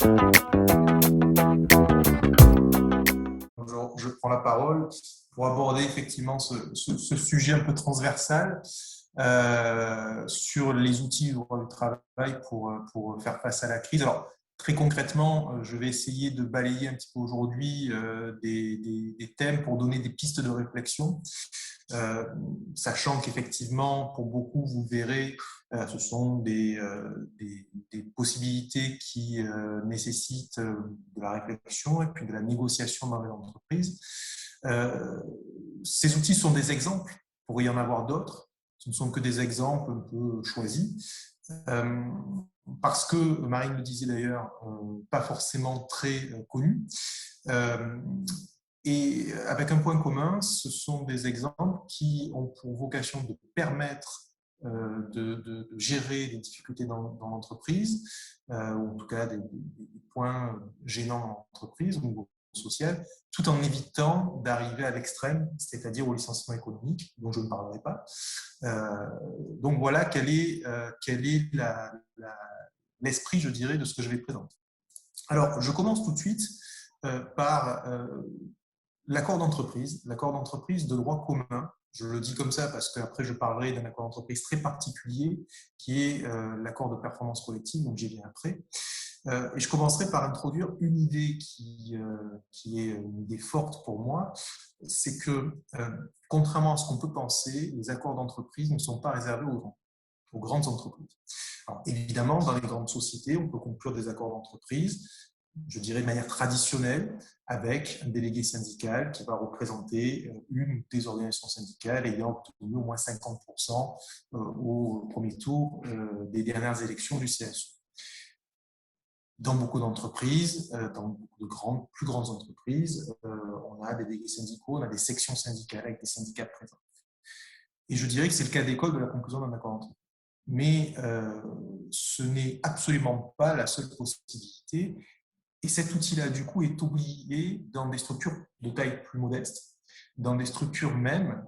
Je prends la parole pour aborder effectivement ce sujet un peu transversal sur les outils du droit du travail pour faire face à la crise. Alors, très concrètement, je vais essayer de balayer un petit peu aujourd'hui des thèmes pour donner des pistes de réflexion, sachant qu'effectivement, pour beaucoup, vous verrez, ce sont des possibilités qui nécessitent de la réflexion et puis de la négociation dans les entreprises. Ces outils sont des exemples, il pourrait y en avoir d'autres, ce ne sont que des exemples un peu choisis, parce que, Marine le disait d'ailleurs, pas forcément très connus, et avec un point commun, ce sont des exemples qui ont pour vocation de permettre de gérer les difficultés dans l'entreprise, ou en tout cas des points gênants dans l'entreprise au niveau social, tout en évitant d'arriver à l'extrême, c'est-à-dire au licenciement économique, dont je ne parlerai pas. Donc voilà quel est l'esprit, je dirais, de ce que je vais présenter. Alors, je commence tout de suite par l'accord d'entreprise de droit commun. Je le dis comme ça parce qu'après je parlerai d'un accord d'entreprise très particulier qui est l'accord de performance collective, donc j'y viens après. Et je commencerai par introduire une idée qui est une idée forte pour moi, c'est que contrairement à ce qu'on peut penser, les accords d'entreprise ne sont pas réservés aux grandes entreprises. Alors, évidemment, dans les grandes sociétés, on peut conclure des accords d'entreprise, je dirais de manière traditionnelle, avec un délégué syndical qui va représenter une des organisations syndicales ayant obtenu au moins 50% au premier tour des dernières élections du CSE. Dans beaucoup d'entreprises, dans beaucoup de plus grandes entreprises, on a des délégués syndicaux, on a des sections syndicales avec des syndicats présents. Et je dirais que c'est le cas d'école de la conclusion d'un accord d'entreprise. Mais ce n'est absolument pas la seule possibilité. Et cet outil-là, du coup, est oublié dans des structures de taille plus modeste, dans des structures même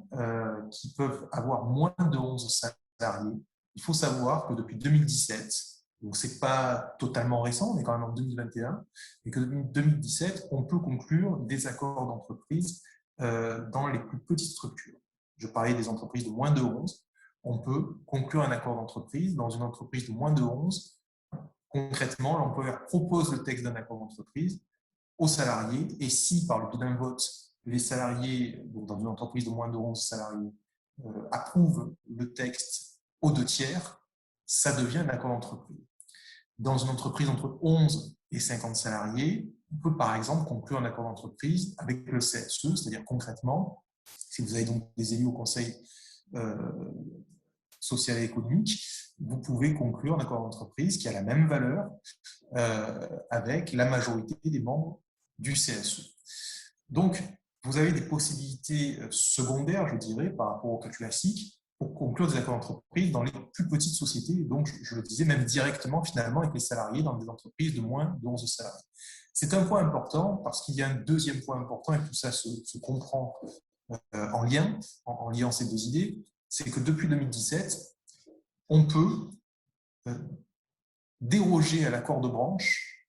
qui peuvent avoir moins de 11 salariés. Il faut savoir que depuis 2017, donc ce n'est pas totalement récent, on est quand même en 2021, et que depuis 2017, on peut conclure des accords d'entreprise dans les plus petites structures. Je parlais des entreprises de moins de 11. On peut conclure un accord d'entreprise dans une entreprise de moins de 11. Concrètement, l'employeur propose le texte d'un accord d'entreprise aux salariés et si, par le biais d'un vote, les salariés, donc dans une entreprise de moins de 11 salariés, approuvent le texte aux 2/3, ça devient un accord d'entreprise. Dans une entreprise entre 11 et 50 salariés, on peut par exemple conclure un accord d'entreprise avec le CSE, c'est-à-dire concrètement, si vous avez donc des élus au conseil social et économique, vous pouvez conclure un accord d'entreprise qui a la même valeur avec la majorité des membres du CSE. Donc, vous avez des possibilités secondaires, je dirais, par rapport au cas classique, pour conclure des accords d'entreprise dans les plus petites sociétés, donc je le disais même directement finalement avec les salariés dans des entreprises de moins de 11 salariés. C'est un point important parce qu'il y a un deuxième point important et tout ça se comprend en liant ces deux idées, c'est que depuis 2017, on peut déroger à l'accord de branche,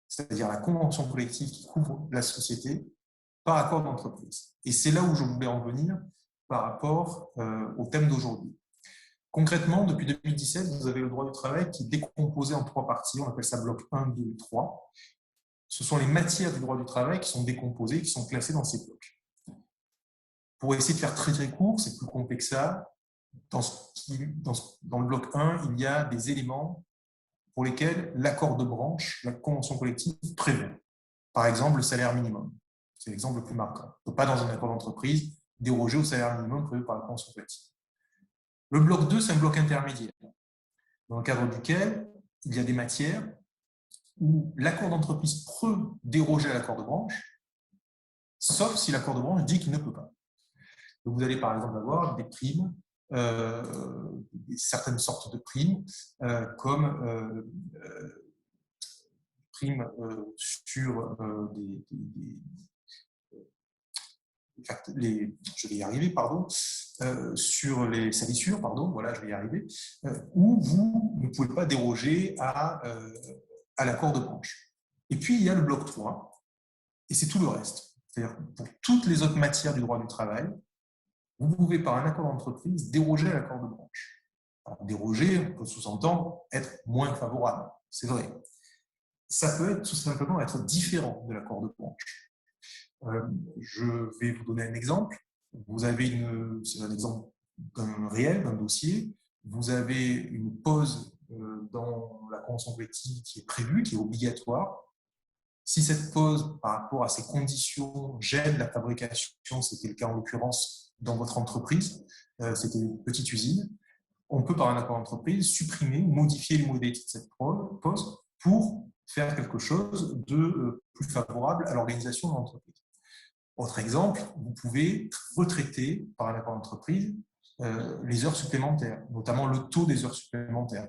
c'est-à-dire la convention collective qui couvre la société, par accord d'entreprise. Et c'est là où je voulais en venir par rapport au thème d'aujourd'hui. Concrètement, depuis 2017, vous avez le droit du travail qui est décomposé en 3 parties, on appelle ça bloc 1, 2 et 3. Ce sont les matières du droit du travail qui sont décomposées, qui sont classées dans ces blocs. Pour essayer de faire très très court, c'est plus complexe que ça. Dans le bloc 1, il y a des éléments pour lesquels l'accord de branche, la convention collective, prévaut. Par exemple, le salaire minimum. C'est l'exemple le plus marquant. On ne peut pas, dans un accord d'entreprise, déroger au salaire minimum prévu par la convention collective. Le bloc 2, c'est un bloc intermédiaire, dans le cadre duquel il y a des matières où l'accord d'entreprise peut déroger à l'accord de branche, sauf si l'accord de branche dit qu'il ne peut pas. Donc, vous allez par exemple avoir des primes, certaines sortes de primes, comme primes sur je vais y arriver, pardon, sur les salissures, pardon, voilà, je vais y arriver, où vous ne pouvez pas déroger à l'accord de branche. Et puis, il y a le bloc 3, et c'est tout le reste. C'est-à-dire pour toutes les autres matières du droit du travail, vous pouvez, par un accord d'entreprise, déroger à l'accord de branche. Alors, déroger, on peut sous-entendre être moins favorable, c'est vrai. Ça peut être tout simplement être différent de l'accord de branche. Je vais vous donner un exemple. Vous avez c'est un exemple réel d'un dossier. Vous avez une pause dans la convention collective qui est prévue, qui est obligatoire. Si cette pause, par rapport à ces conditions, gêne la fabrication, c'était le cas en l'occurrence dans votre entreprise, c'était une petite usine, on peut, par un accord d'entreprise, supprimer, modifier les modalités de cette pause pour faire quelque chose de plus favorable à l'organisation de l'entreprise. Autre exemple, vous pouvez retraiter, par un accord d'entreprise, les heures supplémentaires, notamment le taux des heures supplémentaires.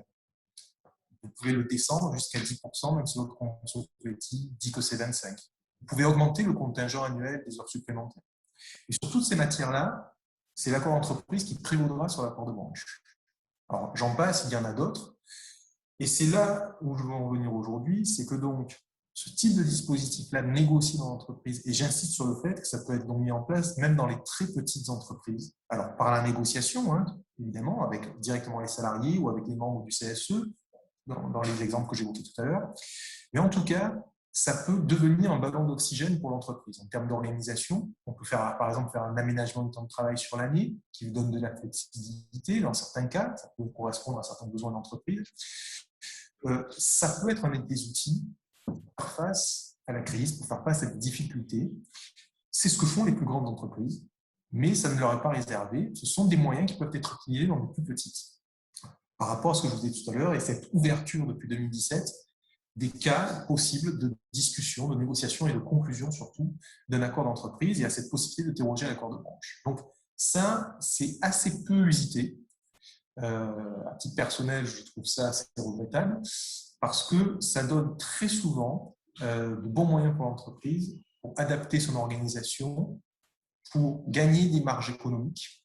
Vous pouvez le descendre jusqu'à 10%, même si votre convention collective dit que c'est 25%. Vous pouvez augmenter le contingent annuel des heures supplémentaires. Et sur toutes ces matières-là, c'est l'accord d'entreprise qui prévaudra sur l'accord de branche. Alors, j'en passe, il y en a d'autres. Et c'est là où je veux en venir aujourd'hui, c'est que donc, ce type de dispositif-là négocié dans l'entreprise, et j'insiste sur le fait que ça peut être donc mis en place même dans les très petites entreprises. Alors, par la négociation, hein, évidemment, avec directement les salariés ou avec les membres du CSE, dans les exemples que j'ai évoqués tout à l'heure. Mais en tout cas, ça peut devenir un ballon d'oxygène pour l'entreprise. En termes d'organisation, on peut faire, par exemple, faire un aménagement du temps de travail sur l'année qui vous donne de la flexibilité. Dans certains cas, ça peut correspondre à certains besoins d'entreprise. Ça peut être un des outils pour faire face à la crise, pour faire face à cette difficulté. C'est ce que font les plus grandes entreprises, mais ça ne leur est pas réservé. Ce sont des moyens qui peuvent être utilisés dans les plus petites. Par rapport à ce que je vous disais tout à l'heure, et cette ouverture depuis 2017 des cas possibles de discussion, de négociation et de conclusion surtout d'un accord d'entreprise et à cette possibilité de déroger à l'accord de branche. Donc ça, c'est assez peu usité. À titre personnel, je trouve ça assez regrettable parce que ça donne très souvent de bons moyens pour l'entreprise pour adapter son organisation, pour gagner des marges économiques.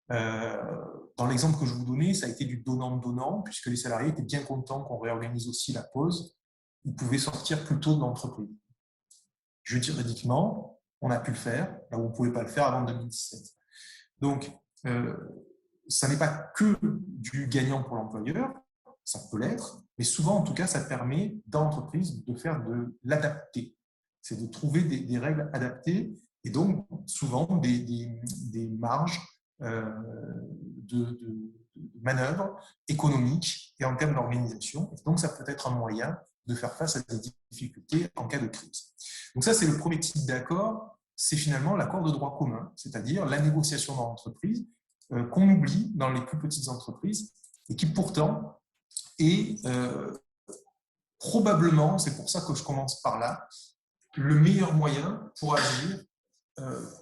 Dans l'exemple que je vous donnais, ça a été du donnant-donnant, puisque les salariés étaient bien contents qu'on réorganise aussi la pause. Ils pouvaient sortir plus tôt de l'entreprise. Juridiquement, on a pu le faire, là où on ne pouvait pas le faire avant 2017. Donc, ça n'est pas que du gagnant pour l'employeur, ça peut l'être, mais souvent, en tout cas, ça permet dans l'entreprise de faire de l'adapter. C'est de trouver des règles adaptées et donc souvent des marges de manœuvre économique et en termes d'organisation. Donc, ça peut être un moyen de faire face à des difficultés en cas de crise. Donc ça, c'est le premier type d'accord. C'est finalement l'accord de droit commun, c'est-à-dire la négociation dans l'entreprise qu'on oublie dans les plus petites entreprises et qui pourtant est probablement, c'est pour ça que je commence par là, le meilleur moyen pour agir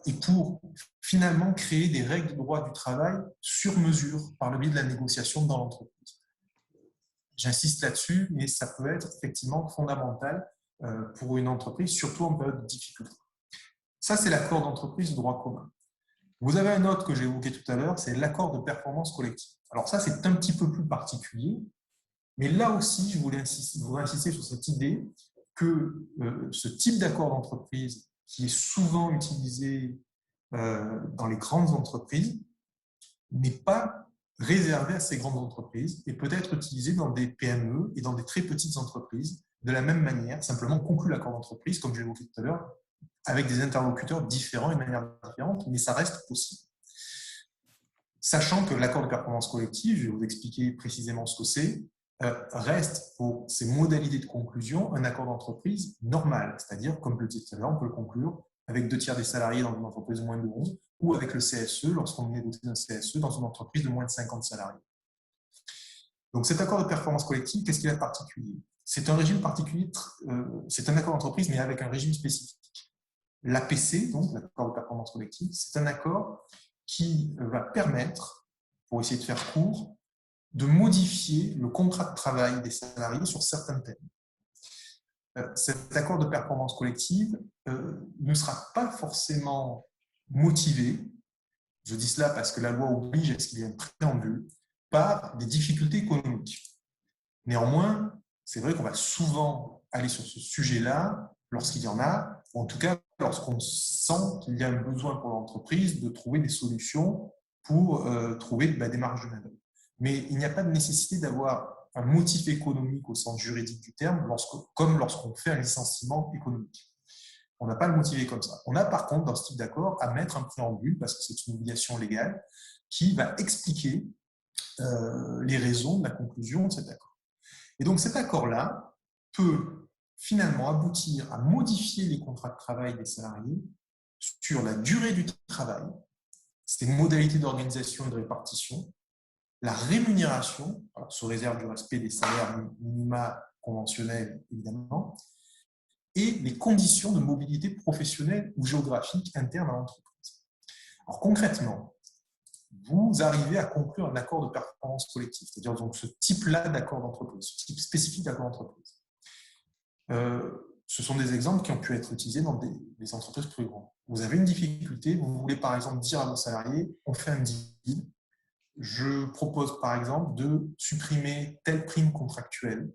et pour finalement créer des règles de droit du travail sur mesure par le biais de la négociation dans l'entreprise. J'insiste là-dessus, mais ça peut être effectivement fondamental pour une entreprise, surtout en période de difficulté. Ça, c'est l'accord d'entreprise de droit commun. Vous avez un autre que j'ai évoqué tout à l'heure, c'est l'accord de performance collective. Alors ça, c'est un petit peu plus particulier, mais là aussi, je voudrais insister sur cette idée que ce type d'accord d'entreprise qui est souvent utilisé dans les grandes entreprises n'est pas réservé à ces grandes entreprises et peut être utilisé dans des PME et dans des très petites entreprises de la même manière, simplement conclut l'accord d'entreprise, comme je l'ai évoqué tout à l'heure, avec des interlocuteurs différents et de manière différente, mais ça reste possible. Sachant que l'accord de performance collective, je vais vous expliquer précisément ce que c'est, reste pour ses modalités de conclusion un accord d'entreprise normal, c'est-à-dire, comme je le disais tout à l'heure, on peut le conclure avec 2 tiers des salariés dans une entreprise de moins de 11 ou avec le CSE lorsqu'on est doté d'un CSE dans une entreprise de moins de 50 salariés. Donc cet accord de performance collective, qu'est-ce qu'il a de particulier? C'est un régime particulier, c'est un accord d'entreprise mais avec un régime spécifique. L'APC, donc l'accord de performance collective, c'est un accord qui va permettre, pour essayer de faire court, de modifier le contrat de travail des salariés sur certains thèmes. Cet accord de performance collective ne sera pas forcément motivé, je dis cela parce que la loi oblige à ce qu'il y ait un préambule, par des difficultés économiques. Néanmoins, c'est vrai qu'on va souvent aller sur ce sujet-là lorsqu'il y en a, ou en tout cas lorsqu'on sent qu'il y a un besoin pour l'entreprise de trouver des solutions pour trouver des marges de manœuvre. Mais il n'y a pas de nécessité d'avoir un motif économique au sens juridique du terme, comme lorsqu'on fait un licenciement économique. On n'a pas le motivé comme ça. On a par contre, dans ce type d'accord, à mettre un préambule, parce que c'est une obligation légale, qui va expliquer les raisons de la conclusion de cet accord. Et donc cet accord-là peut finalement aboutir à modifier les contrats de travail des salariés sur la durée du travail, ses modalités d'organisation et de répartition, la rémunération, sous réserve du respect des salaires minima conventionnels évidemment, et les conditions de mobilité professionnelle ou géographique interne à l'entreprise. Alors concrètement, vous arrivez à conclure un accord de performance collective, c'est-à-dire donc ce type-là d'accord d'entreprise, ce type spécifique d'accord d'entreprise. Ce sont des exemples qui ont pu être utilisés dans des entreprises plus grandes. Vous avez une difficulté, vous voulez par exemple dire à vos salariés, on fait un deal, je propose par exemple de supprimer telle prime contractuelle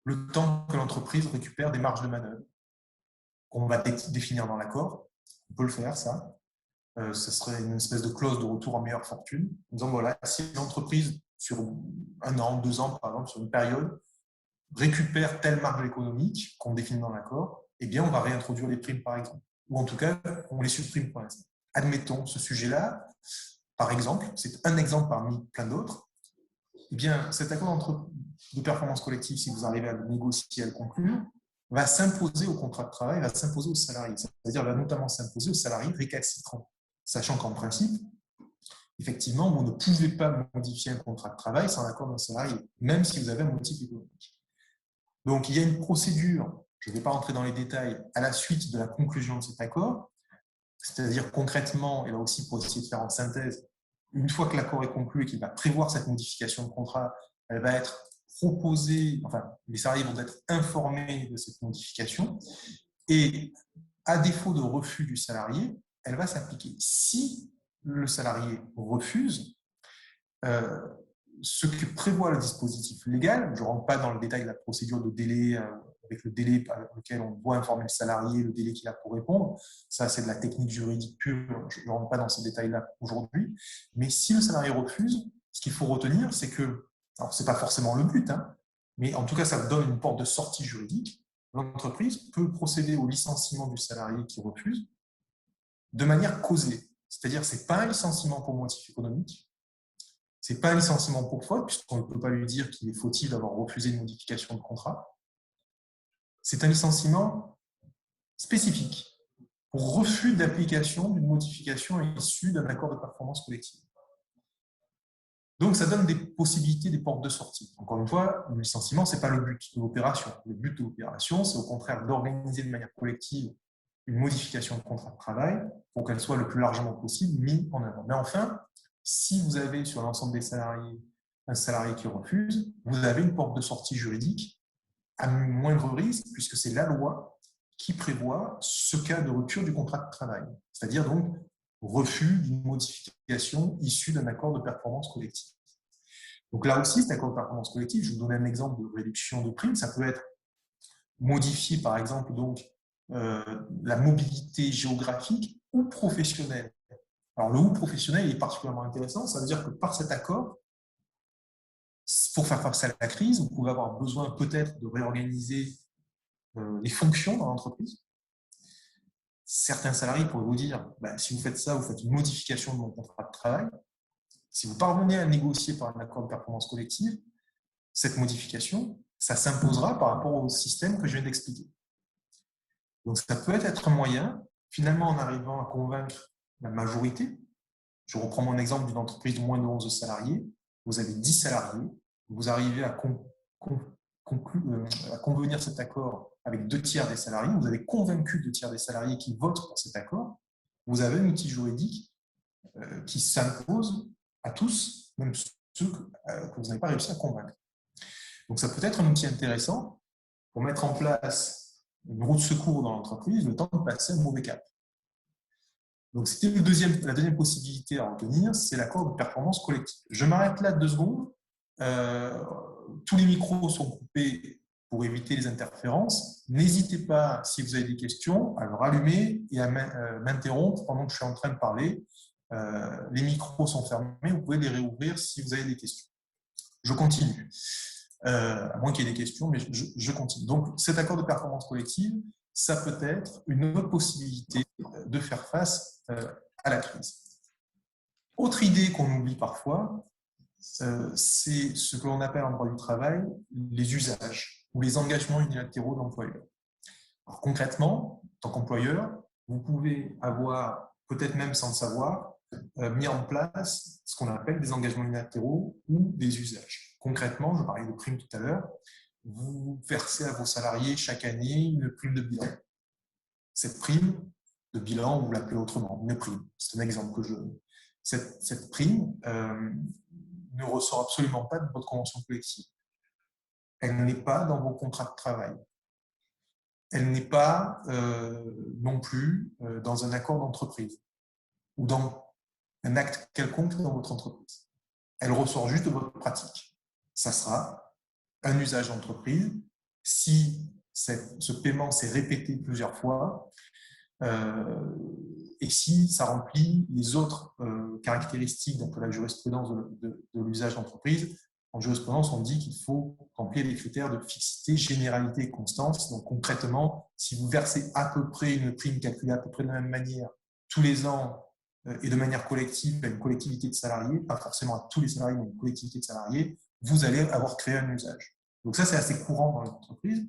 le temps que l'entreprise récupère des marges de manœuvre qu'on va définir dans l'accord. On peut le faire, ça. Ce serait une espèce de clause de retour en meilleure fortune. En disant, voilà, si l'entreprise, sur 1 an, 2 ans, par exemple, sur une période, récupère telle marge économique qu'on définit dans l'accord, eh bien, on va réintroduire les primes, par exemple. Ou en tout cas, on les supprime pour l'instant. Admettons ce sujet-là, par exemple, c'est un exemple parmi plein d'autres, eh bien, cet accord de performance collective, si vous arrivez à le négocier, à le conclure, va s'imposer au contrat de travail, va s'imposer aux salariés. C'est-à-dire, va notamment s'imposer aux salariés récalcitrants. Sachant qu'en principe, effectivement, vous ne pouvez pas modifier un contrat de travail sans l'accord d'un salarié, même si vous avez un motif économique. Donc, il y a une procédure, je ne vais pas rentrer dans les détails, à la suite de la conclusion de cet accord, c'est-à-dire concrètement, et là aussi pour essayer de faire en synthèse, une fois que l'accord est conclu et qu'il va prévoir cette modification de contrat, elle va être proposée, enfin, les salariés vont être informés de cette modification, et à défaut de refus du salarié, elle va s'appliquer. Si le salarié refuse, ce que prévoit le dispositif légal, je ne rentre pas dans le détail de la procédure de délai, avec le délai par lequel on doit informer le salarié, le délai qu'il a pour répondre, ça c'est de la technique juridique pure, je ne rentre pas dans ces détails-là aujourd'hui, mais si le salarié refuse, ce qu'il faut retenir, c'est que, alors ce n'est pas forcément le but, hein, mais en tout cas ça donne une porte de sortie juridique, l'entreprise peut procéder au licenciement du salarié qui refuse de manière causée. C'est-à-dire que ce n'est pas un licenciement pour motif économique, ce n'est pas un licenciement pour faute, puisqu'on ne peut pas lui dire qu'il est fautif d'avoir refusé une modification de contrat. C'est un licenciement spécifique pour refus d'application d'une modification issue d'un accord de performance collective. Donc, ça donne des possibilités, des portes de sortie. Encore une fois, le licenciement, ce n'est pas le but de l'opération. Le but de l'opération, c'est au contraire d'organiser de manière collective une modification de contrat de travail pour qu'elle soit le plus largement possible mise en œuvre. Mais enfin, si vous avez sur l'ensemble des salariés un salarié qui refuse, vous avez une porte de sortie juridique à moindre risque, puisque c'est la loi qui prévoit ce cas de rupture du contrat de travail, c'est-à-dire donc refus d'une modification issue d'un accord de performance collective. Donc là aussi, cet accord de performance collective, je vous donne un exemple de réduction de prime, ça peut être modifié par exemple donc la mobilité géographique ou professionnelle. Alors le ou professionnel est particulièrement intéressant, ça veut dire que par cet accord, pour faire face à la crise, vous pouvez avoir besoin peut-être de réorganiser les fonctions dans l'entreprise. Certains salariés pourraient vous dire, si vous faites ça, vous faites une modification de mon contrat de travail. Si vous parvenez à négocier par un accord de performance collective, cette modification, ça s'imposera par rapport au système que je viens d'expliquer. Donc ça peut être un moyen, finalement en arrivant à convaincre la majorité. Je reprends mon exemple d'une entreprise de moins de 11 salariés. Vous avez 10 salariés, vous arrivez à convenir cet accord avec 2/3 des salariés, vous avez convaincu 2/3 des salariés qui votent pour cet accord, vous avez un outil juridique qui s'impose à tous, même ceux que vous n'avez pas réussi à convaincre. Donc ça peut être un outil intéressant pour mettre en place une roue de secours dans l'entreprise le temps de passer un mauvais cap. Donc c'était la deuxième possibilité à retenir, c'est l'accord de performance collective. Je m'arrête là 2 secondes. Tous les micros sont coupés pour éviter les interférences. N'hésitez pas, si vous avez des questions, à le rallumer et à m'interrompre pendant que je suis en train de parler. Les micros sont fermés, vous pouvez les réouvrir si vous avez des questions. Je continue. À moins qu'il y ait des questions, mais je continue. Donc, cet accord de performance collective, ça peut être une autre possibilité de faire face à la crise. Autre idée qu'on oublie parfois, c'est ce que l'on appelle en droit du travail les usages ou les engagements unilatéraux de l'employeur. Alors, concrètement, en tant qu'employeur, vous pouvez avoir, peut-être même sans le savoir, mis en place ce qu'on appelle des engagements unilatéraux ou des usages. Concrètement, je parlais de primes tout à l'heure, vous versez à vos salariés chaque année une prime de bilan. Cette prime de bilan, vous l'appelez autrement, une prime. C'est un exemple que je donne. Cette prime ne ressort absolument pas de votre convention collective. Elle n'est pas dans vos contrats de travail. Elle n'est pas non plus dans un accord d'entreprise ou dans un acte quelconque dans votre entreprise. Elle ressort juste de votre pratique. Ça sera un usage d'entreprise. Si ce paiement s'est répété plusieurs fois et si ça remplit les autres caractéristiques de la jurisprudence de l'usage d'entreprise. En jurisprudence, on dit qu'il faut remplir les critères de fixité, généralité et constance. Donc concrètement, si vous versez à peu près une prime calculée à peu près de la même manière tous les ans et de manière collective à une collectivité de salariés, pas forcément à tous les salariés, mais une collectivité de salariés, vous allez avoir créé un usage. Donc ça, c'est assez courant dans les entreprises.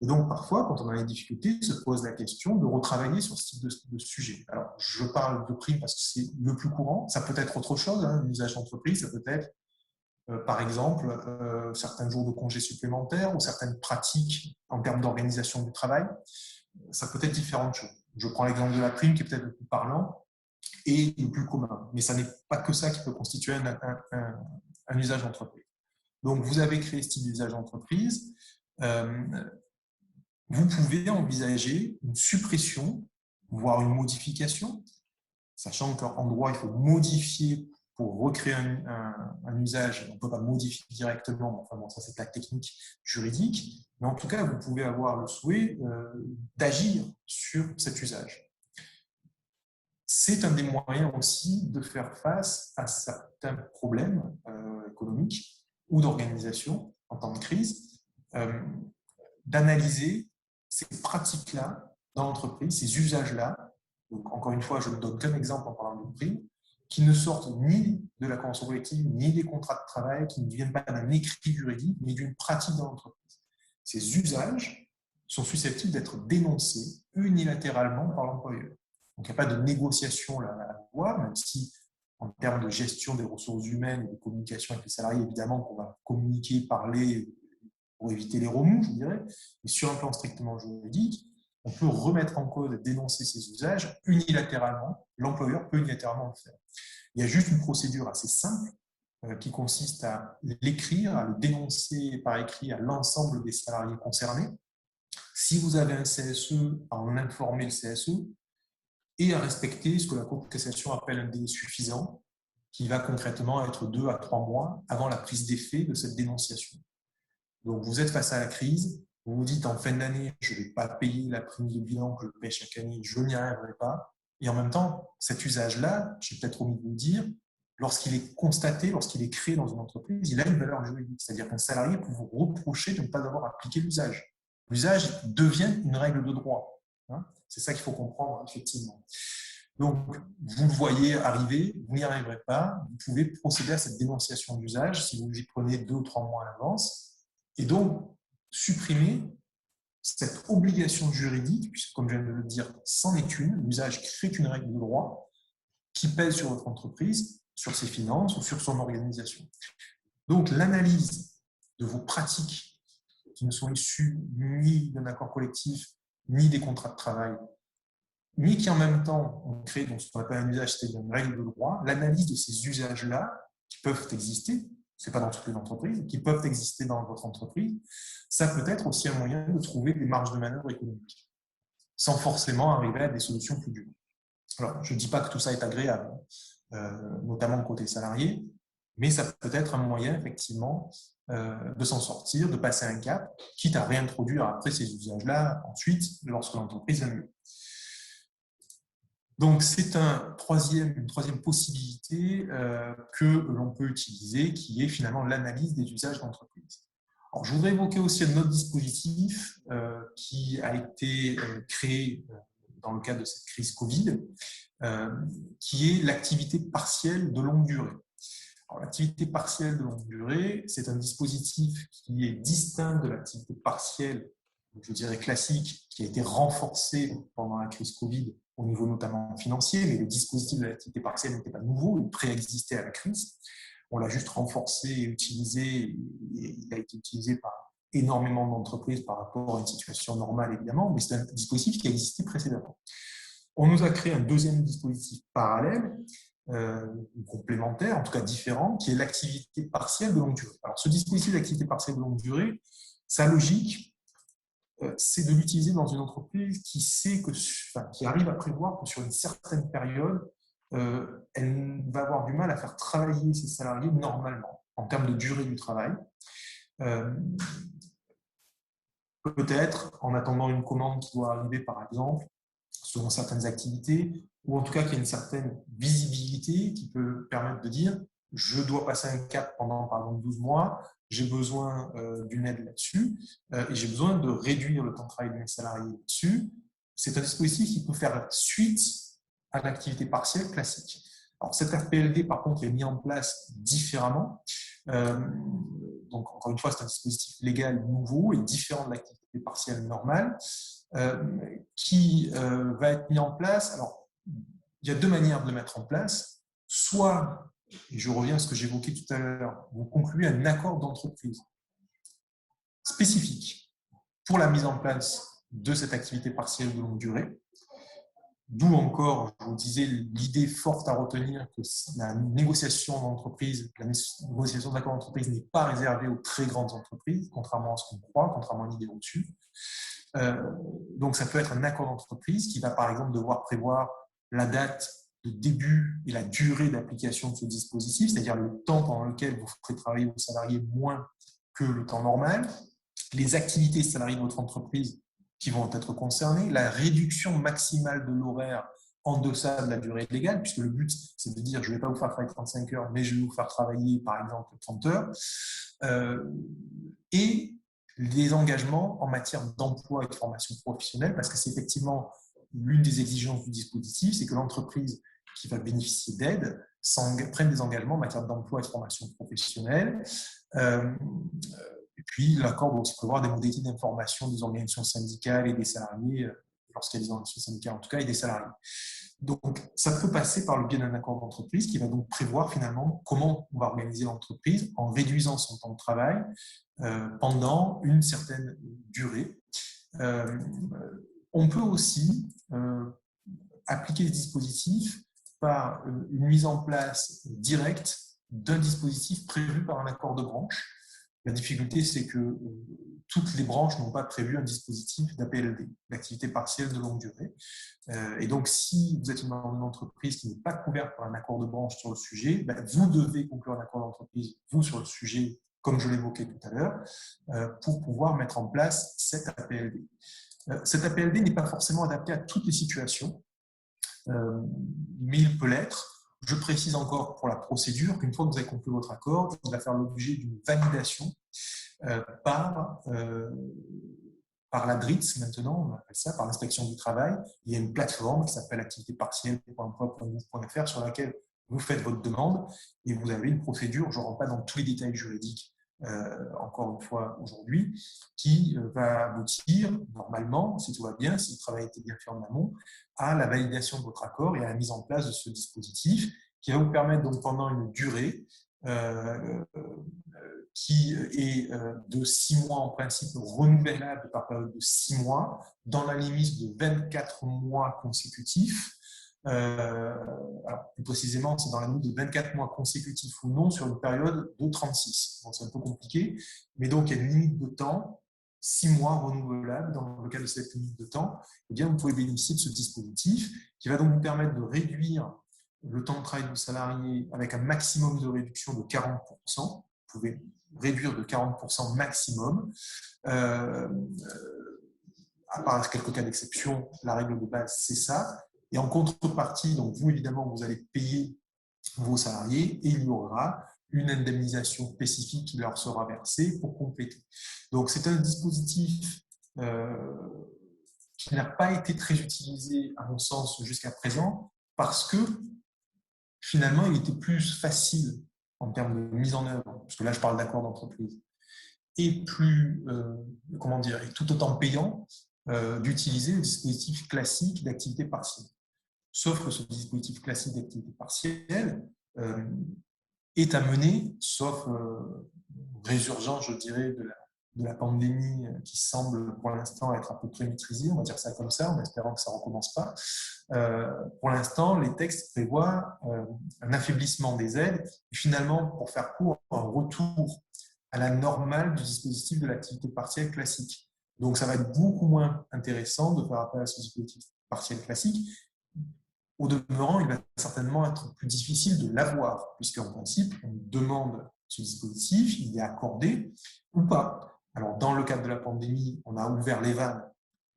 Et donc, parfois, quand on a des difficultés, se pose la question de retravailler sur ce type de sujet. Alors, je parle de prime parce que c'est le plus courant. Ça peut être autre chose, un usage d'entreprise. Ça peut être, par exemple, certains jours de congés supplémentaires ou certaines pratiques en termes d'organisation du travail. Ça peut être différentes choses. Je prends l'exemple de la prime qui est peut-être le plus parlant et le plus commun. Mais ça n'est pas que ça qui peut constituer un usage d'entreprise. Donc, vous avez créé ce type d'usage d'entreprise. Vous pouvez envisager une suppression, voire une modification, sachant qu'en droit, il faut modifier pour recréer un usage. On ne peut pas modifier directement, mais enfin bon, ça c'est la technique juridique. Mais en tout cas, vous pouvez avoir le souhait d'agir sur cet usage. C'est un des moyens aussi de faire face à certains problèmes économiques ou d'organisation en temps de crise, d'analyser ces pratiques-là dans l'entreprise, ces usages-là. Donc, encore une fois, je ne donne qu'un exemple en parlant de prime, qui ne sortent ni de la convention collective, ni des contrats de travail, qui ne viennent pas d'un écrit juridique, mais d'une pratique dans l'entreprise. Ces usages sont susceptibles d'être dénoncés unilatéralement par l'employeur. Donc, il n'y a pas de négociation là à avoir, même si, en termes de gestion des ressources humaines et de communication avec les salariés, évidemment qu'on va communiquer, parler pour éviter les remous, je dirais, mais sur un plan strictement juridique, on peut remettre en cause et dénoncer ces usages unilatéralement. L'employeur peut unilatéralement le faire. Il y a juste une procédure assez simple qui consiste à l'écrire, à le dénoncer par écrit à l'ensemble des salariés concernés. Si vous avez un CSE, à en informer le CSE et à respecter ce que la Cour de cassation appelle un délai suffisant, qui va concrètement être 2 à 3 mois avant la prise d'effet de cette dénonciation. Donc, vous êtes face à la crise, vous vous dites en fin d'année, je ne vais pas payer la prime de bilan que je paie chaque année, je n'y arriverai pas. Et en même temps, cet usage-là, j'ai peut-être omis de vous le dire, lorsqu'il est constaté, lorsqu'il est créé dans une entreprise, il a une valeur juridique. C'est-à-dire qu'un salarié peut vous reprocher de ne pas avoir appliqué l'usage. L'usage devient une règle de droit. C'est ça qu'il faut comprendre, effectivement. Donc, vous le voyez arriver, vous n'y arriverez pas, vous pouvez procéder à cette dénonciation d'usage si vous y prenez 2 ou 3 mois à l'avance. Et donc, supprimer cette obligation juridique, puisque comme je viens de le dire, c'en est une, l'usage crée une règle de droit qui pèse sur votre entreprise, sur ses finances ou sur son organisation. Donc, l'analyse de vos pratiques qui ne sont issues ni d'un accord collectif, ni des contrats de travail, mais qui en même temps ont créé donc, ce qu'on appelle un usage, c'est-à-dire une règle de droit, l'analyse de ces usages-là qui peuvent exister, ce n'est pas dans toutes les entreprises, qui peuvent exister dans votre entreprise, ça peut être aussi un moyen de trouver des marges de manœuvre économiques, sans forcément arriver à des solutions plus dures. Alors, je ne dis pas que tout ça est agréable, notamment côté salarié, mais ça peut être un moyen, effectivement, de s'en sortir, de passer un cap, quitte à réintroduire après ces usages-là ensuite lorsque l'entreprise va mieux. Donc, c'est une troisième possibilité que l'on peut utiliser, qui est finalement l'analyse des usages d'entreprise. Alors, je voudrais évoquer aussi un autre dispositif qui a été créé dans le cadre de cette crise Covid, qui est l'activité partielle de longue durée. L'activité partielle de longue durée, c'est un dispositif qui est distinct de l'activité partielle, je dirais classique, qui a été renforcée pendant la crise Covid au niveau notamment financier, mais le dispositif de l'activité partielle n'était pas nouveau, il préexistait à la crise. On l'a juste renforcé et utilisé, et il a été utilisé par énormément d'entreprises par rapport à une situation normale, évidemment, mais c'est un dispositif qui existait précédemment. On nous a créé un deuxième dispositif parallèle, complémentaire, en tout cas différent, qui est l'activité partielle de longue durée. Alors, ce dispositif d'activité partielle de longue durée, sa logique, c'est de l'utiliser dans une entreprise qui sait qui arrive à prévoir que sur une certaine période, elle va avoir du mal à faire travailler ses salariés normalement, en termes de durée du travail. Peut-être en attendant une commande qui doit arriver, par exemple, selon certaines activités, ou en tout cas qu'il y a une certaine visibilité qui peut permettre de dire je dois passer un cap pendant, par exemple, 12 mois, j'ai besoin d'une aide là-dessus, et j'ai besoin de réduire le temps de travail de mes salariés là-dessus. C'est un dispositif qui peut faire suite à l'activité partielle classique. Alors, cet RPLD, par contre, est mis en place différemment. Donc, encore une fois, c'est un dispositif légal nouveau et différent de l'activité partielle normale, qui va être mis en place. Alors, il y a deux manières de le mettre en place. Soit, et je reviens à ce que j'évoquais tout à l'heure, vous concluez un accord d'entreprise spécifique pour la mise en place de cette activité partielle de longue durée. D'où encore, je vous disais, l'idée forte à retenir que la négociation d'entreprise, la négociation d'accord d'entreprise n'est pas réservée aux très grandes entreprises, contrairement à ce qu'on croit, contrairement à l'idée au-dessus. Donc, ça peut être un accord d'entreprise qui va, par exemple, devoir prévoir la date de début et la durée d'application de ce dispositif, c'est-à-dire le temps pendant lequel vous ferez travailler vos salariés moins que le temps normal, les activités salariées de votre entreprise qui vont être concernées, la réduction maximale de l'horaire en deçà de la durée légale, puisque le but, c'est de dire je ne vais pas vous faire travailler 35 heures, mais je vais vous faire travailler, par exemple, 30 heures. Et les engagements en matière d'emploi et de formation professionnelle, parce que c'est effectivement l'une des exigences du dispositif, c'est que l'entreprise qui va bénéficier d'aide prenne des engagements en matière d'emploi et de formation professionnelle. Et puis, l'accord doit aussi prévoir des modalités d'information des organisations syndicales et des salariés, lorsqu'il y a des organisations syndicales en tout cas, et des salariés. Donc, ça peut passer par le biais d'un accord d'entreprise qui va donc prévoir finalement comment on va organiser l'entreprise en réduisant son temps de travail pendant une certaine durée. On peut aussi appliquer ce dispositif par une mise en place directe d'un dispositif prévu par un accord de branche. La difficulté, c'est que toutes les branches n'ont pas prévu un dispositif d'APLD, d'activité partielle de longue durée. Et donc, si vous êtes dans une entreprise qui n'est pas couverte par un accord de branche sur le sujet, vous devez conclure un accord d'entreprise, vous, sur le sujet, comme je l'évoquais tout à l'heure, pour pouvoir mettre en place cet APLD. Cet APLD n'est pas forcément adapté à toutes les situations, mais il peut l'être. Je précise encore pour la procédure qu'une fois que vous avez conclu votre accord, il va faire l'objet d'une validation par la DRITS maintenant, on appelle ça, par l'inspection du travail. Il y a une plateforme qui s'appelle activitépartielle.emploi.gouv.fr sur laquelle vous faites votre demande et vous avez une procédure, je ne rentre pas dans tous les détails juridiques encore une fois aujourd'hui, qui va aboutir normalement, si tout va bien, si le travail a été bien fait en amont, à la validation de votre accord et à la mise en place de ce dispositif qui va vous permettre donc pendant une durée qui est de 6 mois en principe, renouvelable par période de 6 mois, dans la limite de 24 mois consécutifs. Alors, plus précisément, c'est dans la limite de 24 mois consécutifs ou non sur une période de 36. Donc, c'est un peu compliqué, mais donc il y a une limite de temps, 6 mois renouvelables. Dans le cas de cette limite de temps, eh bien, vous pouvez bénéficier de ce dispositif qui va donc vous permettre de réduire le temps de travail du salarié avec un maximum de réduction de 40%. Vous pouvez réduire de 40% maximum. À part quelques cas d'exception, la règle de base, c'est ça. Et en contrepartie, donc vous, évidemment, vous allez payer vos salariés et il y aura une indemnisation spécifique qui leur sera versée pour compléter. Donc, c'est un dispositif qui n'a pas été très utilisé, à mon sens, jusqu'à présent, parce que finalement, il était plus facile en termes de mise en œuvre, parce que là, je parle d'accord d'entreprise, et plus, comment dire, et tout autant payant d'utiliser le dispositif classique d'activité partielle. Sauf que ce dispositif classique d'activité partielle est amené, sauf résurgence, je dirais, de la pandémie qui semble pour l'instant être à peu près maîtrisée, on va dire ça comme ça, en espérant que ça ne recommence pas. Pour l'instant, les textes prévoient un affaiblissement des aides et finalement, pour faire court, un retour à la normale du dispositif de l'activité partielle classique. Donc, ça va être beaucoup moins intéressant de faire appel à ce dispositif partiel classique. Au demeurant, il va certainement être plus difficile de l'avoir, puisqu'en principe, on demande ce dispositif, il est accordé ou pas. Alors, dans le cadre de la pandémie, on a ouvert les vannes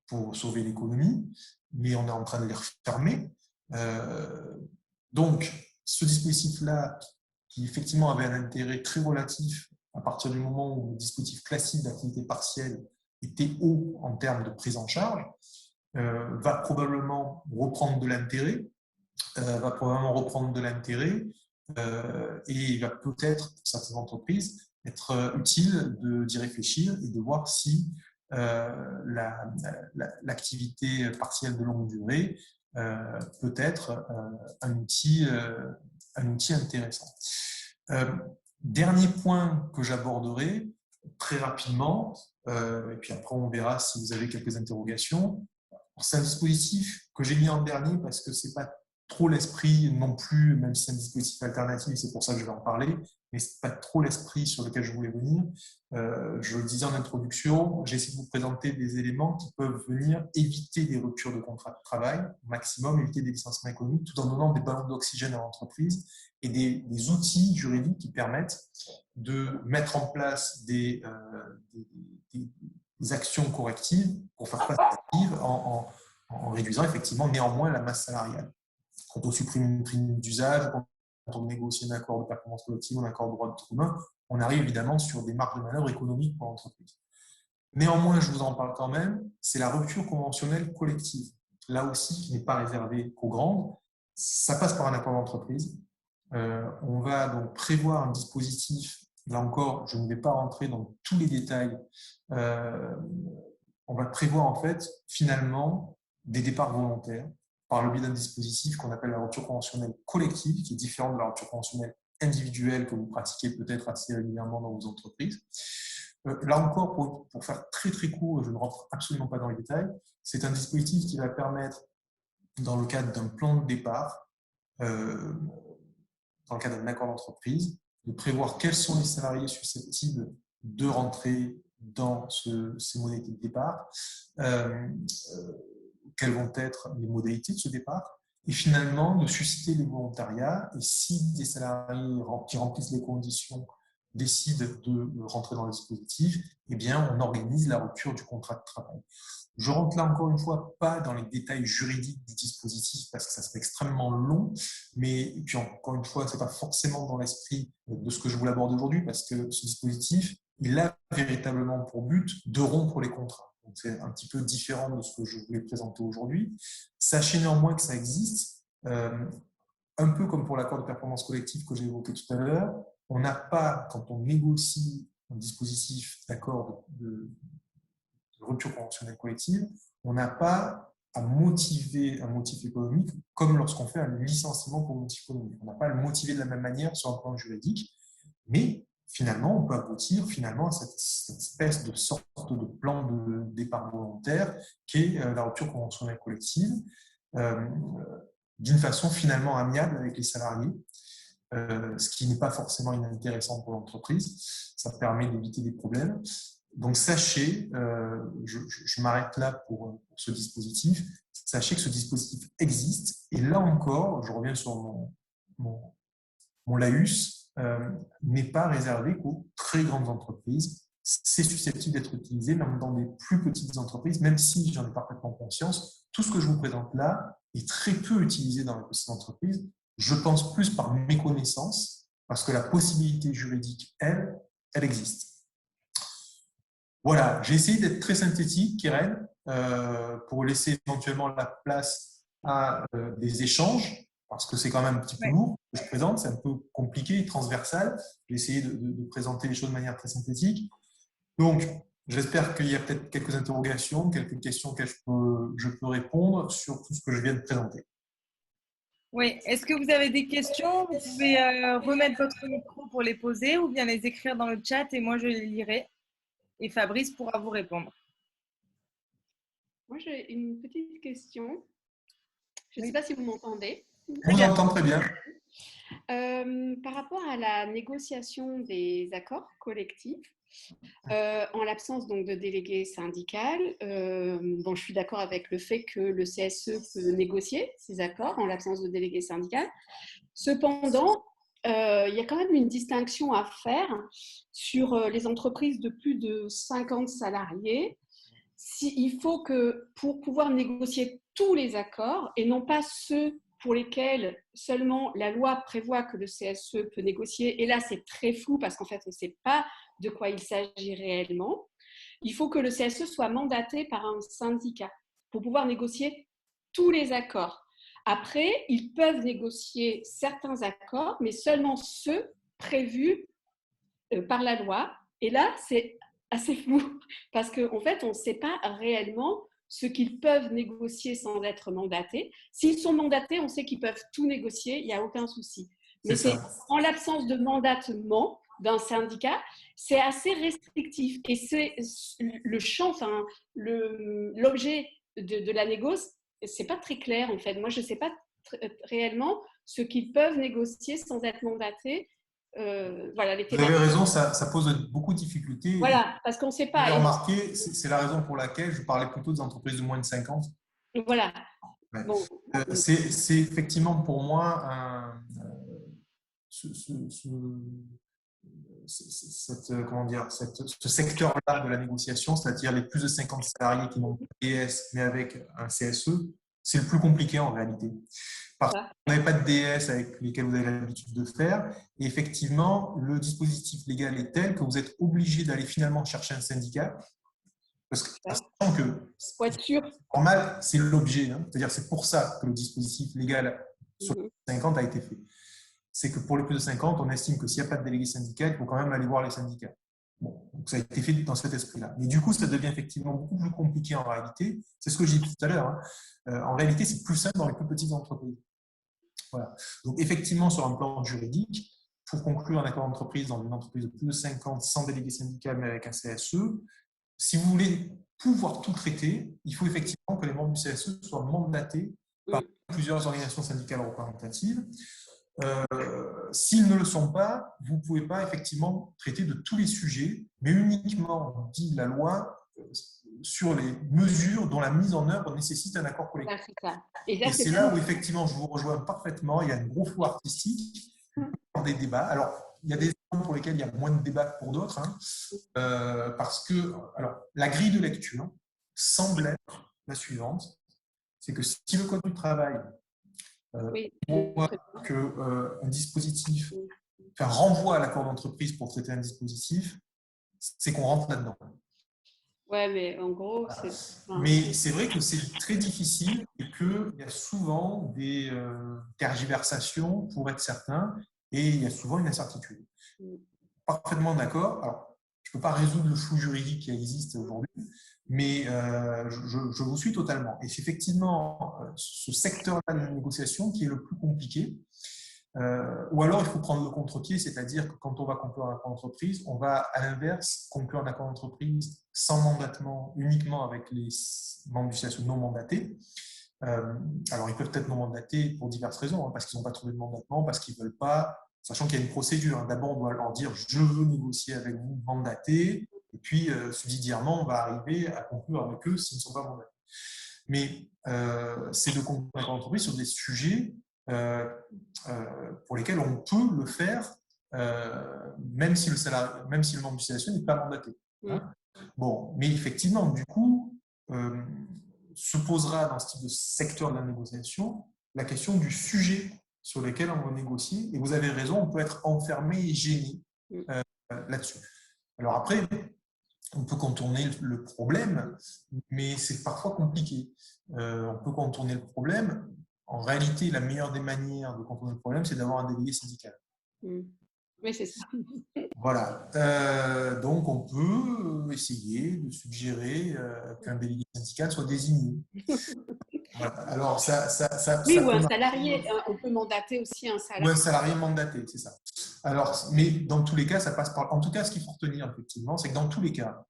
pour sauver l'économie, mais on est en train de les refermer. Donc, ce dispositif-là, qui effectivement avait un intérêt très relatif à partir du moment où le dispositif classique d'activité partielle était haut en termes de prise en charge, va probablement reprendre de l'intérêt, et il va peut-être, pour certaines entreprises, être utile d'y réfléchir et de voir si l'activité partielle de longue durée peut être un outil intéressant. Dernier point que j'aborderai très rapidement, et puis après on verra si vous avez quelques interrogations. C'est un dispositif que j'ai mis en dernier parce que ce n'est pas trop l'esprit non plus, même si c'est un dispositif alternatif, c'est pour ça que je vais en parler, mais ce n'est pas trop l'esprit sur lequel je voulais venir. Je le disais en introduction, j'ai essayé de vous présenter des éléments qui peuvent venir éviter des ruptures de contrat de travail, au maximum éviter des licenciements économiques, tout en donnant des ballons d'oxygène à l'entreprise et des outils juridiques qui permettent de mettre en place des actions correctives pour faire face à la crise en réduisant effectivement néanmoins la masse salariale. Quand on supprime une prime d'usage, quand on négocie un accord de performance collective, un accord de droit commun, on arrive évidemment sur des marges de manœuvre économiques pour l'entreprise. Néanmoins, je vous en parle quand même, c'est la rupture conventionnelle collective. Là aussi, qui n'est pas réservée qu'aux grandes, ça passe par un accord d'entreprise. On va donc prévoir un dispositif. Là encore, je ne vais pas rentrer dans tous les détails. On va prévoir en fait finalement des départs volontaires par le biais d'un dispositif qu'on appelle la rupture conventionnelle collective, qui est différente de la rupture conventionnelle individuelle que vous pratiquez peut-être assez régulièrement dans vos entreprises. Là encore, pour faire très très court, je ne rentre absolument pas dans les détails, c'est un dispositif qui va permettre, dans le cadre d'un plan de départ, dans le cadre d'un accord d'entreprise, de prévoir quels sont les salariés susceptibles de rentrer dans ces modalités de départ, quelles vont être les modalités de ce départ, et finalement de susciter les volontariats. Et si des salariés qui remplissent les conditions décident de rentrer dans le dispositif, eh bien, on organise la rupture du contrat de travail. Je rentre là encore une fois pas dans les détails juridiques du dispositif parce que ça serait extrêmement long, mais et puis encore une fois, c'est pas forcément dans l'esprit de ce que je voulais aborder aujourd'hui parce que ce dispositif, il a véritablement pour but de rompre les contrats. Donc c'est un petit peu différent de ce que je voulais présenter aujourd'hui. Sachez néanmoins que ça existe, un peu comme pour l'accord de performance collective que j'ai évoqué tout à l'heure. On n'a pas, quand on négocie un dispositif d'accord de rupture conventionnelle collective, on n'a pas à motiver un motif économique comme lorsqu'on fait un licenciement pour motif économique. On n'a pas à le motiver de la même manière sur un plan juridique, mais finalement, on peut aboutir finalement à cette espèce de sorte de plan de départ volontaire qui est la rupture conventionnelle collective, d'une façon finalement amiable avec les salariés, ce qui n'est pas forcément inintéressant pour l'entreprise. Ça permet d'éviter des problèmes. Donc, sachez, je m'arrête là pour ce dispositif, sachez que ce dispositif existe. Et là encore, je reviens sur mon laïus, n'est pas réservé qu'aux très grandes entreprises. C'est susceptible d'être utilisé même dans des plus petites entreprises, même si j'en ai parfaitement conscience. Tout ce que je vous présente là est très peu utilisé dans les petites entreprises. Je pense plus par méconnaissance, parce que la possibilité juridique, elle existe. Voilà, j'ai essayé d'être très synthétique, Keren, pour laisser éventuellement la place à des échanges, parce que c'est quand même un petit peu lourd que je présente, c'est un peu compliqué, transversal. J'ai essayé de présenter les choses de manière très synthétique. Donc, j'espère qu'il y a peut-être quelques interrogations, quelques questions auxquelles je peux répondre sur tout ce que je viens de présenter. Oui, est-ce que vous avez des questions? Vous pouvez remettre votre micro pour les poser ou bien les écrire dans le chat et moi je les lirai. Et Fabrice pourra vous répondre. Moi, j'ai une petite question. Je ne sais pas si vous m'entendez. On vous entend très bien. Par rapport à la négociation des accords collectifs, en l'absence donc de délégué syndical, bon, je suis d'accord avec le fait que le CSE peut négocier ces accords en l'absence de délégué syndical. Cependant, il y a quand même une distinction à faire sur les entreprises de plus de 50 salariés. Il faut que pour pouvoir négocier tous les accords et non pas ceux pour lesquels seulement la loi prévoit que le CSE peut négocier, et là c'est très flou parce qu'en fait on ne sait pas de quoi il s'agit réellement, il faut que le CSE soit mandaté par un syndicat pour pouvoir négocier tous les accords. Après, ils peuvent négocier certains accords, mais seulement ceux prévus par la loi, et là c'est assez flou parce qu'en fait on ne sait pas réellement ce qu'ils peuvent négocier sans être mandatés. S'ils sont mandatés, on sait qu'ils peuvent tout négocier, il n'y a aucun souci. Mais c'est en l'absence de mandatement d'un syndicat, c'est assez restrictif. Et c'est le champ, enfin, l'objet de la négoce, c'est pas très clair en fait. Moi, je ne sais pas réellement ce qu'ils peuvent négocier sans être mandatés. Voilà, les Vous avez raison, ça pose beaucoup de difficultés. Voilà, parce qu'on ne sait pas. Vous avez remarqué, c'est la raison pour laquelle je parlais plutôt des entreprises de moins de 50. Voilà. Ouais. Bon. C'est effectivement pour moi ce secteur-là de la négociation, c'est-à-dire les plus de 50 salariés qui n'ont pas de DS mais avec un CSE, c'est le plus compliqué en réalité. Parce que vous n'avez pas de DS avec lesquels vous avez l'habitude de faire. Et effectivement, le dispositif légal est tel que vous êtes obligé d'aller finalement chercher un syndicat. Parce que, sachant que normal, c'est l'objet. Hein, c'est-à-dire c'est pour ça que le dispositif légal sur 50 a été fait. C'est que pour les plus de 50, on estime que s'il n'y a pas de délégué syndical, il faut quand même aller voir les syndicats. Bon, donc ça a été fait dans cet esprit-là. Mais du coup, ça devient effectivement beaucoup plus compliqué en réalité. C'est ce que j'ai dit tout à l'heure. Hein. En réalité, c'est plus simple dans les plus petites entreprises. Voilà. Donc, effectivement, sur un plan juridique, pour conclure un accord d'entreprise dans une entreprise de plus de 50 sans délégué syndical mais avec un CSE, si vous voulez pouvoir tout traiter, il faut effectivement que les membres du CSE soient mandatés par plusieurs organisations syndicales représentatives. S'ils ne le sont pas, vous ne pouvez pas effectivement traiter de tous les sujets, mais uniquement, dit la loi, sur les mesures dont la mise en œuvre nécessite un accord collectif. Et c'est là où effectivement je vous rejoins parfaitement, il y a un gros flou artistique, des débats. Alors, il y a des exemples pour lesquels il y a moins de débats que pour d'autres, hein, parce que alors, la grille de lecture semble être la suivante, c'est que si le Code du travail voit qu'un dispositif renvoie à l'accord d'entreprise pour traiter un dispositif, c'est qu'on rentre là-dedans. Ouais, mais en gros, mais c'est vrai que c'est très difficile et qu'il y a souvent des tergiversations pour être certain et il y a souvent une incertitude. Parfaitement d'accord. Alors, je ne peux pas résoudre le flou juridique qui existe aujourd'hui, mais je vous suis totalement. Et c'est effectivement ce secteur-là de la négociation qui est le plus compliqué. Ou alors, il faut prendre le contre-pied, c'est-à-dire que quand on va conclure un accord d'entreprise, on va à l'inverse conclure un accord d'entreprise sans mandatement, uniquement avec les membres du CSE non mandatés. Alors, ils peuvent être non mandatés pour diverses raisons, hein, parce qu'ils n'ont pas trouvé de mandatement, parce qu'ils ne veulent pas, sachant qu'il y a une procédure. Hein. D'abord, on doit leur dire « je veux négocier avec vous mandaté », et puis, subsidiairement, on va arriver à conclure avec eux s'ils ne sont pas mandatés. Mais c'est de conclure un accord d'entreprise sur des sujets pour lesquels on peut le faire même si le membre du CSE n'est pas mandaté. Hein. Bon, mais effectivement, du coup, se posera dans ce type de secteur de la négociation la question du sujet sur lequel on va négocier. Et vous avez raison, on peut être enfermé et gêné là-dessus. Alors après, on peut contourner le problème, mais c'est parfois compliqué. On peut contourner le problème. En réalité, la meilleure des manières de contourner le problème, c'est d'avoir un délégué syndical. Oui, c'est ça. Voilà. Donc, on peut essayer de suggérer qu'un délégué syndical soit désigné. Voilà. Alors, oui, ou un salarié. On peut mandater aussi un salarié. Ou un salarié mandaté, c'est ça. Alors, mais dans tous les cas, ça passe par… En tout cas, ce qu'il faut retenir, effectivement, c'est que dans tous les cas,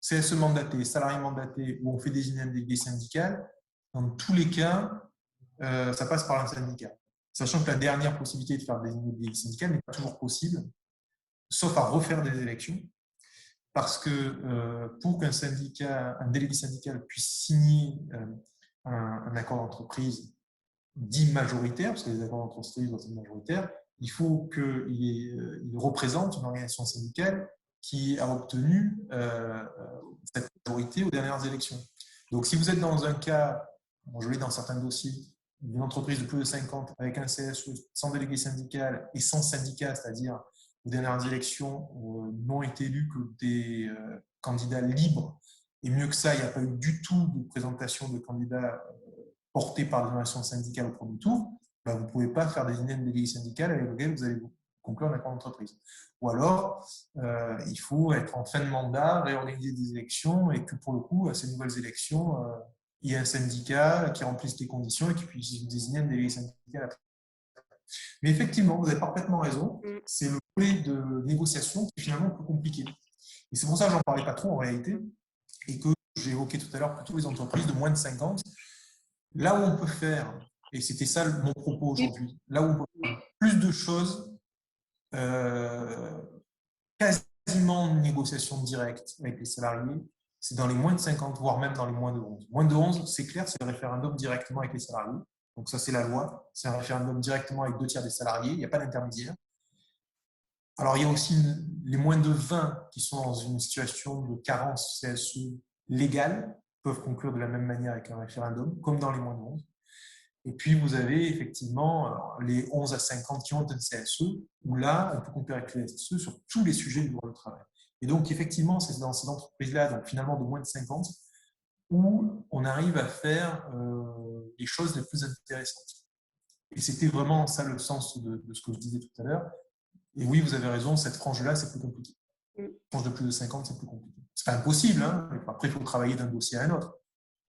CSE mandaté, salarié mandaté, où on fait désigner un délégué syndical, dans tous les cas, ça passe par un syndicat. Sachant que la dernière possibilité de faire désigner des syndicats n'est pas toujours possible, sauf à refaire des élections, parce que pour qu'un syndicat, un délégué syndical puisse signer un accord d'entreprise dit majoritaire, parce que les accords d'entreprise doivent être majoritaires, il faut qu'il représente une organisation syndicale qui a obtenu cette majorité aux dernières élections. Donc, si vous êtes dans un cas, bon, je l'ai dans certains dossiers, d'une entreprise de plus de 50 avec un CSE sans délégué syndical et sans syndicat, c'est-à-dire aux dernières élections n'ont été élus que des candidats libres, et mieux que ça, il n'y a pas eu du tout de présentation de candidats portés par l'organisation syndicale au premier tour, ben vous ne pouvez pas faire désigner un délégué syndical avec lequel vous allez conclure un accord d'entreprise. Ou alors, il faut être en fin de mandat, réorganiser des élections et que pour le coup, à ces nouvelles élections, il y ait un syndicat qui remplisse les conditions et qui puisse désigner un délégué syndical. Mais effectivement, vous avez parfaitement raison, c'est le volet de négociation qui est finalement plus compliqué. Et c'est pour ça que j'en parlais pas trop en réalité et que j'ai évoqué tout à l'heure plutôt les entreprises de moins de 50. Là où on peut faire, et c'était ça mon propos aujourd'hui, là où on peut faire plus de choses, quasiment une négociation directe avec les salariés, c'est dans les moins de 50, voire même dans les moins de 11. Moins de 11, c'est clair, c'est le référendum directement avec les salariés. Donc ça, c'est la loi. C'est un référendum directement avec 2/3 des salariés. Il n'y a pas d'intermédiaire. Alors, il y a aussi les moins de 20 qui sont dans une situation de carence CSE légale, peuvent conclure de la même manière avec un référendum, comme dans les moins de 11. Et puis, vous avez effectivement les 11 à 50 qui ont un CSE, où là, on peut conclure avec le CSE sur tous les sujets du droit du travail. Et donc, effectivement, c'est dans ces entreprises-là, donc finalement de moins de 50, où on arrive à faire les choses les plus intéressantes. Et c'était vraiment ça le sens de ce que je disais tout à l'heure. Et oui, vous avez raison, cette frange-là, c'est plus compliqué. Une frange de plus de 50, c'est plus compliqué. C'est pas impossible, hein. Après, il faut travailler d'un dossier à un autre.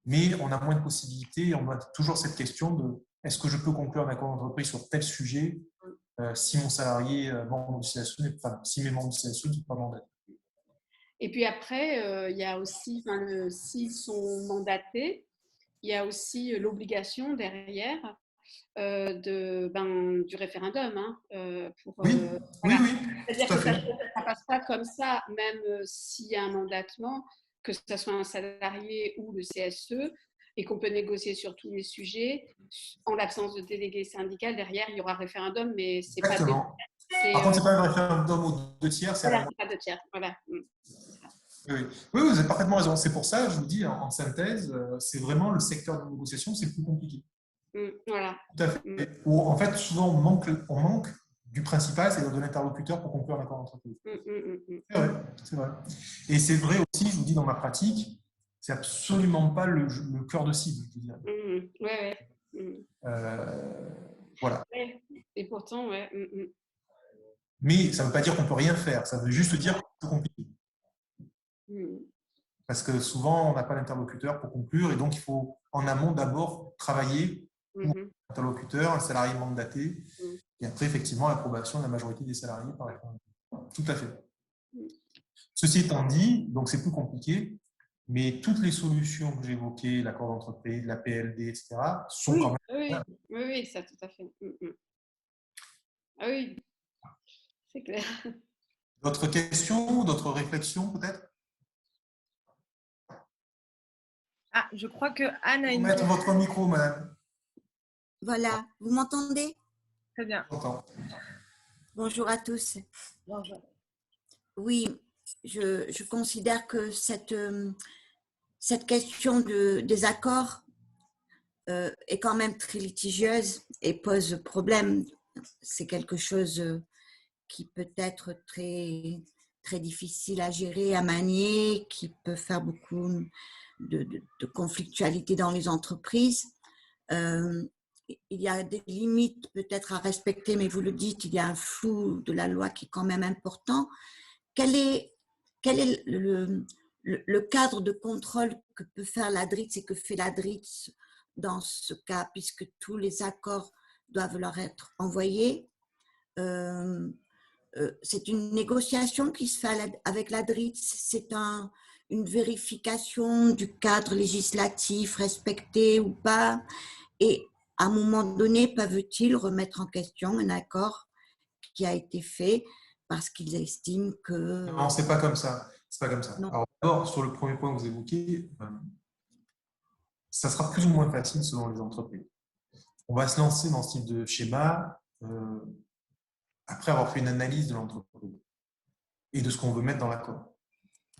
Mais on a moins de possibilités et on a toujours cette question de est-ce que je peux conclure un accord d'entreprise sur tel sujet si mon salarié membre du CSE si mes membres du CSE ne sont pas mandatés. Et puis après, il y a aussi, s'ils sont mandatés, il y a aussi l'obligation derrière du référendum. Hein, oui, voilà. Oui. C'est-à-dire que ça ne passe pas comme ça, même s'il y a un mandatement, que ce soit un salarié ou le CSE, et qu'on peut négocier sur tous les sujets. En l'absence de délégué syndical, derrière, il y aura référendum, mais c'est pas… Par contre, ce n'est pas un référendum aux 2/3, c'est voilà, pas 2/3. Voilà. Oui, vous avez parfaitement raison. C'est pour ça, je vous dis en synthèse, c'est vraiment le secteur de négociation, c'est le plus compliqué. Voilà. Tout à fait. Où, en fait, souvent, on manque du principal, c'est de l'interlocuteur pour conclure un accord d'entreprise. C'est vrai, c'est vrai. Et c'est vrai aussi, je vous dis, dans ma pratique, c'est absolument pas le cœur de cible, je veux dire. Voilà. Ouais. Et pourtant, ouais. Mais ça ne veut pas dire qu'on ne peut rien faire, ça veut juste dire que c'est compliqué. Parce que souvent, on n'a pas d'interlocuteur pour conclure, et donc il faut en amont d'abord travailler pour un interlocuteur, un salarié mandaté, et après, effectivement, l'approbation de la majorité des salariés par référendum. Tout à fait. Ceci étant dit, donc c'est plus compliqué, mais toutes les solutions que j'ai évoquées, l'accord d'entreprise, la PLD, etc., sont quand même… Oui, ça, tout à fait. Ah oui, c'est clair. D'autres questions, d'autres réflexions peut-être? Ah, je crois que Anne a une… Mettre votre micro, madame. Voilà, vous m'entendez? Très bien. J'entends. Bonjour à tous. Bonjour. Oui, je considère que cette question des accords est quand même très litigieuse et pose problème. C'est quelque chose qui peut être très, très difficile à gérer, à manier, qui peut faire beaucoup de conflictualité dans les entreprises. Il y a des limites peut-être à respecter, mais vous le dites, il y a un flou de la loi qui est quand même important. Quel est le cadre de contrôle que peut faire l'ADRITS et que fait l'ADRITS dans ce cas, puisque tous les accords doivent leur être envoyés? C'est une négociation qui se fait avec l'ADRITS, c'est une vérification du cadre législatif respecté ou pas, et à un moment donné, peuvent-ils remettre en question un accord qui a été fait parce qu'ils estiment que… Non, c'est pas comme ça. C'est pas comme ça. Non. Alors d'abord, sur le premier point que vous évoquez, ça sera plus ou moins facile selon les entreprises. On va se lancer dans ce type de schéma après avoir fait une analyse de l'entreprise et de ce qu'on veut mettre dans l'accord.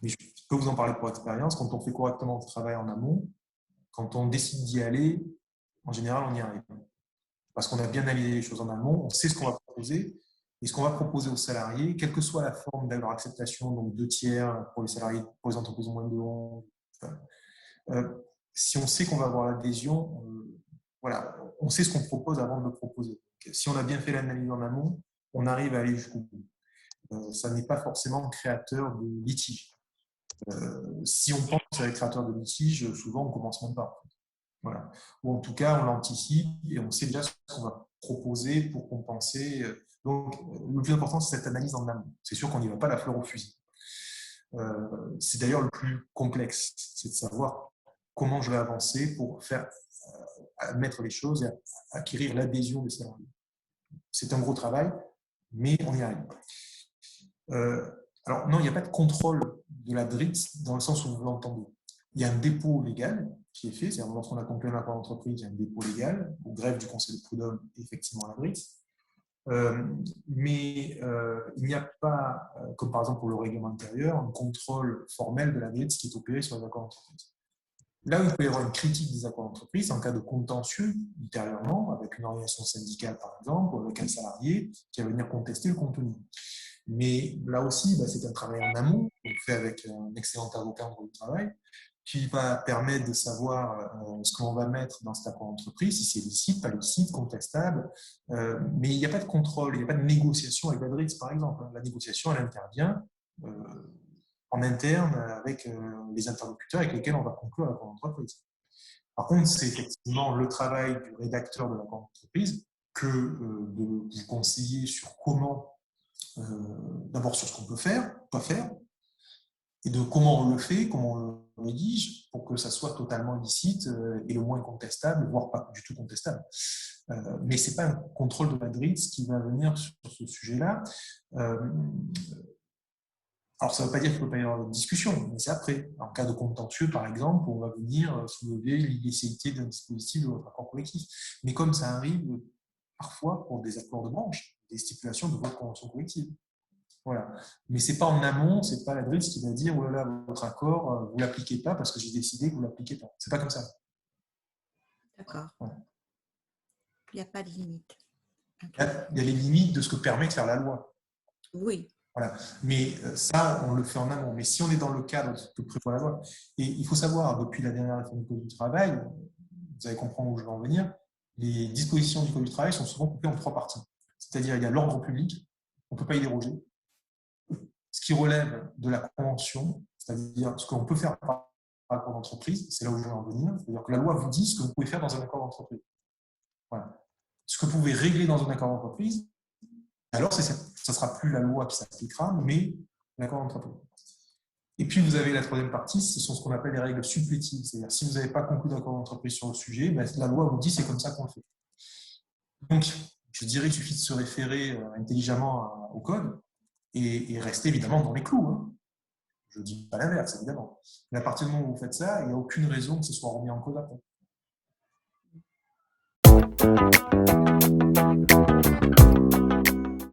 Mais je peux vous en parler pour expérience. Quand on fait correctement le travail en amont, quand on décide d'y aller, en général, on y arrive. Parce qu'on a bien analysé les choses en amont, on sait ce qu'on va proposer. Et ce qu'on va proposer aux salariés, quelle que soit la forme de leur acceptation, donc 2/3 pour les salariés, pour les entreprises moins de 11, si on sait qu'on va avoir l'adhésion, voilà, on sait ce qu'on propose avant de le proposer. Si on a bien fait l'analyse en amont, on arrive à aller jusqu'au bout. Ça n'est pas forcément créateur de litige. Si on pense que c'est créateur de litige, souvent on ne commence même pas. Voilà. Ou en tout cas, on l'anticipe et on sait déjà ce qu'on va proposer pour compenser. Donc, le plus important, c'est cette analyse en amont. C'est sûr qu'on n'y va pas la fleur au fusil. C'est d'ailleurs le plus complexe, c'est de savoir comment je vais avancer pour faire mettre les choses et acquérir l'adhésion des salariés. C'est un gros travail, mais on y arrive. Alors, non, il n'y a pas de contrôle de la DRITS dans le sens où vous l'entendez. Il y a un dépôt légal qui est fait, c'est-à-dire lorsqu'on a conclu un accord d'entreprise, il y a un dépôt légal, au greffe du Conseil de prud'homme, effectivement, à la DRITS. Mais il n'y a pas, comme par exemple pour le règlement intérieur, un contrôle formel de la DRITS qui est opéré sur les accords d'entreprise. Là où il peut y avoir une critique des accords d'entreprise, en cas de contentieux, ultérieurement, avec une organisation syndicale par exemple, ou avec un salarié qui va venir contester le contenu. Mais là aussi, c'est un travail en amont, fait avec un excellent avocat en droit du travail, qui va permettre de savoir ce qu'on va mettre dans cet accord d'entreprise, si c'est licite, pas licite, contestable. Mais il n'y a pas de contrôle, il n'y a pas de négociation avec la DRITS, par exemple. La négociation, elle intervient en interne avec les interlocuteurs avec lesquels on va conclure l'accord d'entreprise. Par contre, c'est effectivement le travail du rédacteur de l'accord d'entreprise que de vous conseiller sur comment, d'abord sur ce qu'on peut faire, pas faire, et de comment on le fait, comment on le rédige, pour que ça soit totalement licite et le moins contestable, voire pas du tout contestable. Mais ce n'est pas un contrôle de la DRITS qui va venir sur ce sujet-là. Alors, ça ne veut pas dire qu'il ne peut pas y avoir une discussion, mais c'est après. En cas de contentieux, par exemple, on va venir soulever l'illicéité d'un dispositif de votre accord collectif. Mais comme ça arrive parfois pour des accords de branche, des stipulations de votre convention collective. Voilà. Mais ce n'est pas en amont, ce n'est pas la DRITS qui va dire « Oh là là, votre accord, vous ne l'appliquez pas parce que j'ai décidé que vous ne l'appliquez pas ». Ce n'est pas comme ça. D'accord. Ouais. Il n'y a pas de limite. Il y a les limites de ce que permet de faire la loi. Oui. Voilà. Mais ça, on le fait en amont. Mais si on est dans le cadre de ce que prévoit la loi, et il faut savoir, depuis la dernière réforme du Code du travail, vous allez comprendre où je veux en venir, les dispositions du Code du travail sont souvent coupées en 3 parties. C'est-à-dire, il y a l'ordre public, on ne peut pas y déroger. Ce qui relève de la convention, c'est-à-dire ce qu'on peut faire par accord d'entreprise, c'est là où je veux en venir. C'est-à-dire que la loi vous dit ce que vous pouvez faire dans un accord d'entreprise. Voilà. Ce que vous pouvez régler dans un accord d'entreprise, alors ça ne sera plus la loi qui s'appliquera, mais l'accord d'entreprise. Et puis vous avez la 3e partie, ce sont ce qu'on appelle les règles supplétives. C'est-à-dire si vous n'avez pas conclu d'accord d'entreprise sur le sujet, la loi vous dit c'est comme ça qu'on le fait. Donc, je dirais qu'il suffit de se référer intelligemment au code et rester évidemment dans les clous. Hein. Je ne dis pas l'inverse, évidemment. Mais à partir du moment où vous faites ça, il n'y a aucune raison que ce soit remis en cause après.